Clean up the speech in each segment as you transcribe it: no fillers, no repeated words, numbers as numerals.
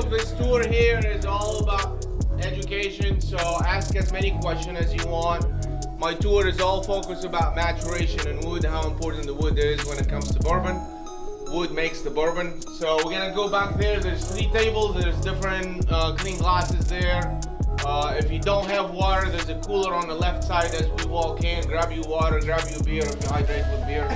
this tour here is all about education, so ask as many questions as you want. My tour is all focused about maturation and wood, how important the wood is when it comes to bourbon. Wood makes the bourbon. So we're gonna go back there. There's 3 tables. There's different clean glasses there. If you don't have water, there's a cooler on the left side as we walk in. Grab your water, grab your beer if you hydrate with beer.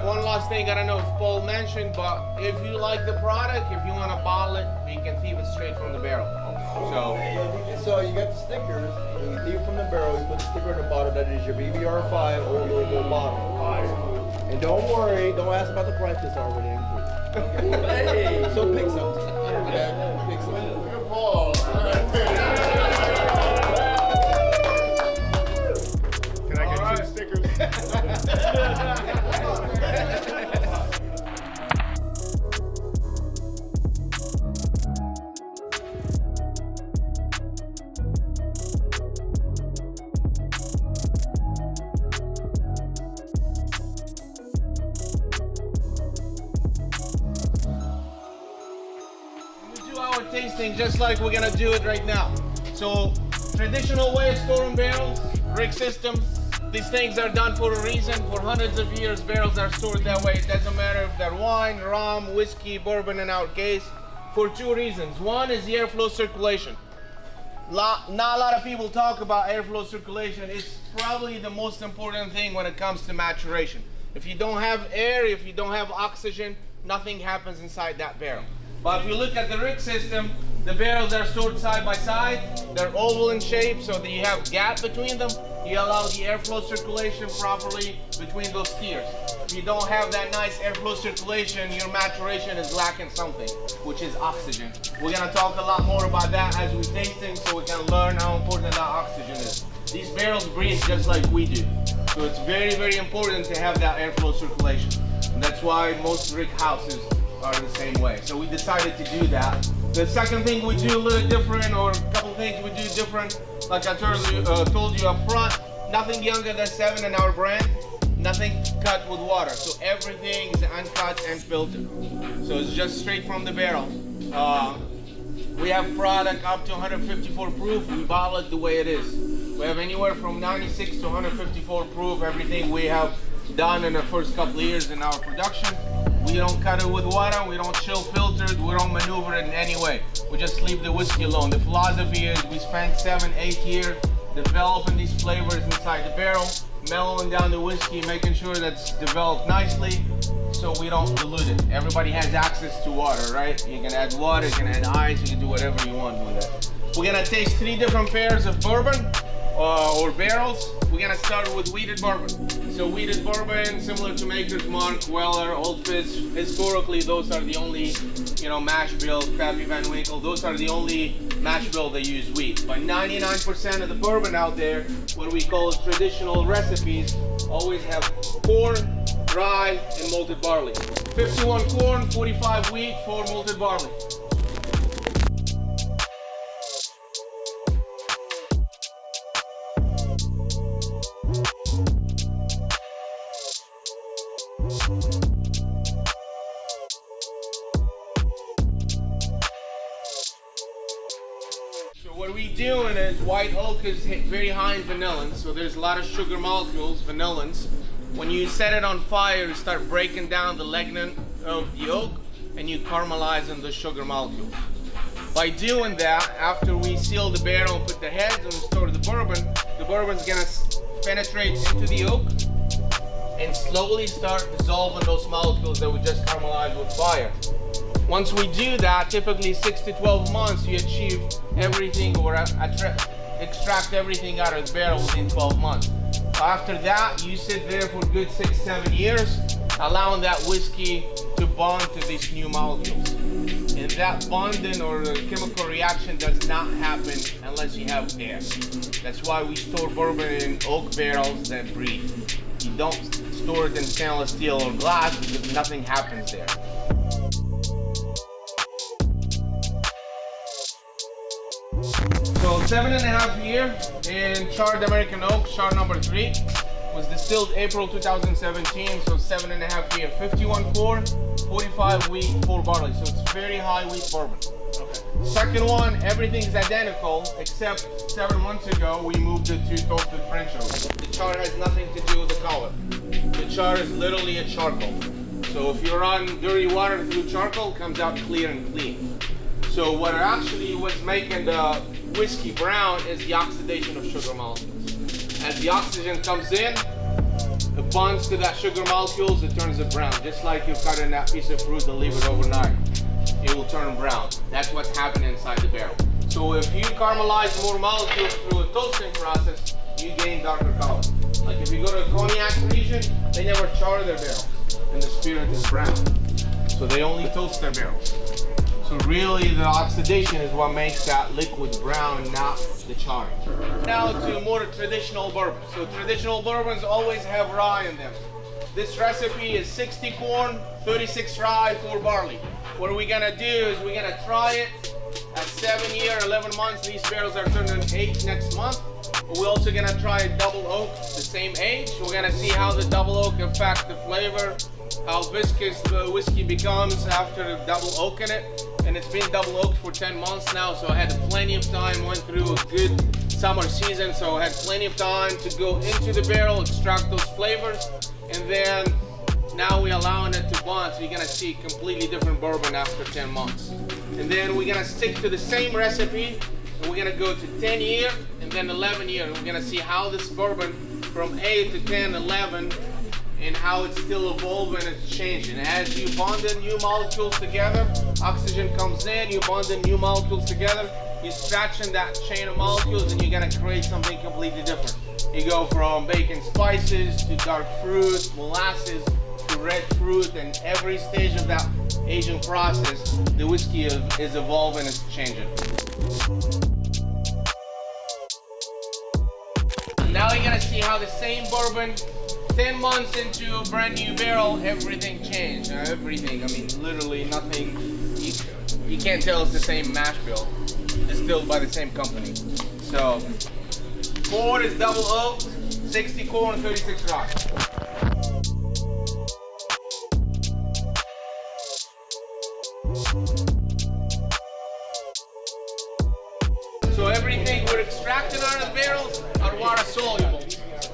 One last thing, I don't know if Paul mentioned, but if you like the product, if you want to bottle it, you can thieve it straight from the barrel. So you got the stickers, you thieve it from the barrel, you put the sticker in the bottle, that is your BBR5 Old Louisville bottle. And don't worry, don't ask about the price, it's already included. Hey. So pick something. Yeah, pick something. Good ball. Can I get 2 stickers? Tasting just like we're gonna do it right now. So traditional way of storing barrels, rig system. These things are done for a reason. For hundreds of years, barrels are stored that way. It doesn't matter if they're wine, rum, whiskey, bourbon in our case, for 2 reasons. One is the airflow circulation. Not a lot of people talk about airflow circulation. It's probably the most important thing when it comes to maturation. If you don't have air, if you don't have oxygen, nothing happens inside that barrel. But if you look at the rig system, the barrels are stored side by side. They're oval in shape, so that you have gap between them. You allow the airflow circulation properly between those tiers. If you don't have that nice airflow circulation, your maturation is lacking something, which is oxygen. We're gonna talk a lot more about that as we tasting, so we can learn how important that oxygen is. These barrels breathe just like we do. So it's very, very important to have that airflow circulation. And that's why most rig houses are the same way. So we decided to do that. The second thing we do a little different, or a couple things we do different, like I told you up front, nothing younger than 7 in our brand, nothing cut with water. So everything is uncut and filtered. So it's just straight from the barrel. We have product up to 154 proof. We bottle it the way it is. We have anywhere from 96 to 154 proof, everything we have done in the first couple of years in our production. We don't cut it with water, we don't chill filtered, we don't maneuver it in any way. We just leave the whiskey alone. The philosophy is we spent 7-8 years developing these flavors inside the barrel, mellowing down the whiskey, making sure that's developed nicely so we don't dilute it. Everybody has access to water, right? You can add water, you can add ice, you can do whatever you want with it. We're gonna taste 3 different pairs of bourbon or barrels. We're gonna start with wheated bourbon. So wheated bourbon, similar to Maker's Mark, Weller, Old Fish. Historically, those are the only, mash bill, Pappy Van Winkle. Those are the only mash bill that use wheat. But 99% of the bourbon out there, what we call traditional recipes, always have corn, rye, and malted barley. 51 corn, 45 wheat, 4 malted barley. What we're doing is white oak is very high in vanillin, so there's a lot of sugar molecules, vanillins. When you set it on fire, you start breaking down the lignin of the oak and you caramelizing the sugar molecules. By doing that, after we seal the barrel and put the heads and store the bourbon's gonna penetrate into the oak and slowly start dissolving those molecules that we just caramelized with fire. Once we do that, typically 6 to 12 months, you achieve everything or extract everything out of the barrel within 12 months. After that, you sit there for a good 6-7 years, allowing that whiskey to bond to these new molecules. And that bonding or the chemical reaction does not happen unless you have air. That's why we store bourbon in oak barrels that breathe. You don't store it in stainless steel or glass because nothing happens there. So 7.5 years in charred American oak, char number 3. Was distilled April 2017, so 7.5 years. 51 corn, 45 wheat, 4 barley. So it's very high wheat bourbon. Okay. Second one, everything's identical except 7 months ago we moved it to toasted French oak. The char has nothing to do with the color. The char is literally a charcoal. So if you run dirty water through charcoal, it comes out clear and clean. So what actually was making the whiskey brown is the oxidation of sugar molecules. As the oxygen comes in, it bonds to that sugar molecules, it turns it brown. Just like you cut in that piece of fruit and leave it overnight, it will turn brown. That's what's happening inside the barrel. So if you caramelize more molecules through a toasting process, you gain darker color. Like if you go to a cognac region, they never char their barrels, and the spirit is brown. So they only toast their barrels. So really the oxidation is what makes that liquid brown, not the charring. Now to more traditional bourbons. So traditional bourbons always have rye in them. This recipe is 60 corn, 36 rye, 4 barley. What we're gonna do is we're gonna try it at 7 year, 11 months. These barrels are turning 8 next month. But we're also gonna try double oak, the same age. We're gonna see how the double oak affects the flavor, how viscous the whiskey becomes after double oaking it. And it's been double oaked for 10 months now, so I had plenty of time, went through a good summer season, so I had plenty of time to go into the barrel, extract those flavors, and then now we're allowing it to bond, so you're gonna see completely different bourbon after 10 months. And then we're gonna stick to the same recipe, and we're gonna go to 10 year, and then 11 year, and we're gonna see how this bourbon from 8 to 10, 11, and how it's still evolving and it's changing. As you bond the new molecules together, oxygen comes in, you bond the new molecules together, you're stretching that chain of molecules and you're gonna create something completely different. You go from bacon spices to dark fruit, molasses to red fruit, and every stage of that aging process, the whiskey is evolving, it's changing. Now you're gonna see how the same bourbon 10 months into a brand new barrel, everything changed. Everything, I mean, literally nothing. You can't tell it's the same mash bill. Distilled by the same company. So, corn is double oaked, 60 corn, 36 rye. So everything we're extracting out of the barrels are water soluble.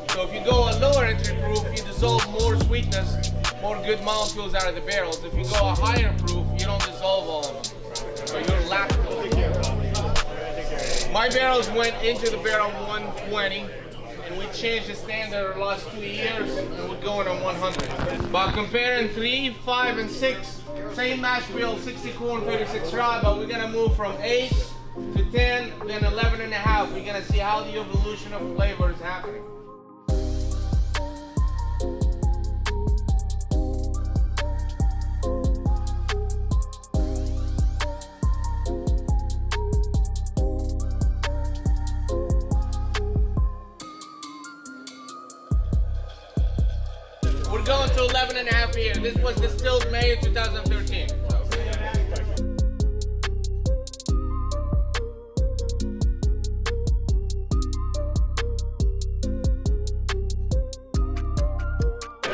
So if you go a lower entry proof, you dissolve more sweetness, more good molecules out of the barrels. If you go a higher proof, you don't dissolve all of them. So you're lactose. My barrels went into the barrel 120, and we changed the standard the last 2 years, and we're going on 100. But comparing 3, 5, and 6, same mash bill, 60 corn, 36 rye, but we're gonna move from 8 to 10, then 11 and a half. We're gonna see how the evolution of flavor is happening. We're going to 11 and a half years. This was distilled May of 2013.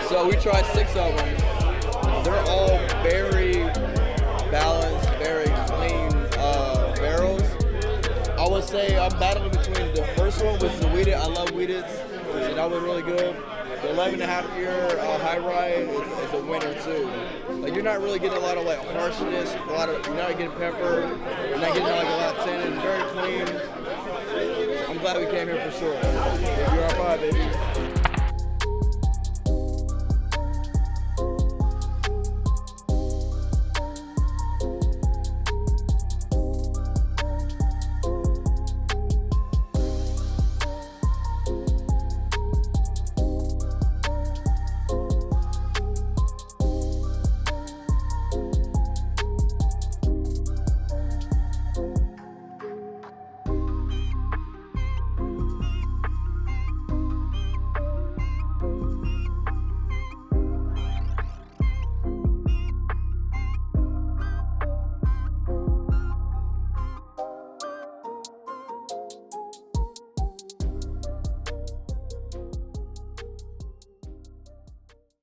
So we tried 6 of them. They're all very balanced, very clean barrels. I would say I'm battling between the first one, which is the wheated. I love wheated, so that was really good. The 11 and a half year high rye is a winner too. Like you're not really getting a lot of like harshness, you're not getting pepper, you're not getting like a lot of tannin. It's very clean. I'm glad we came here for sure. UR5, baby.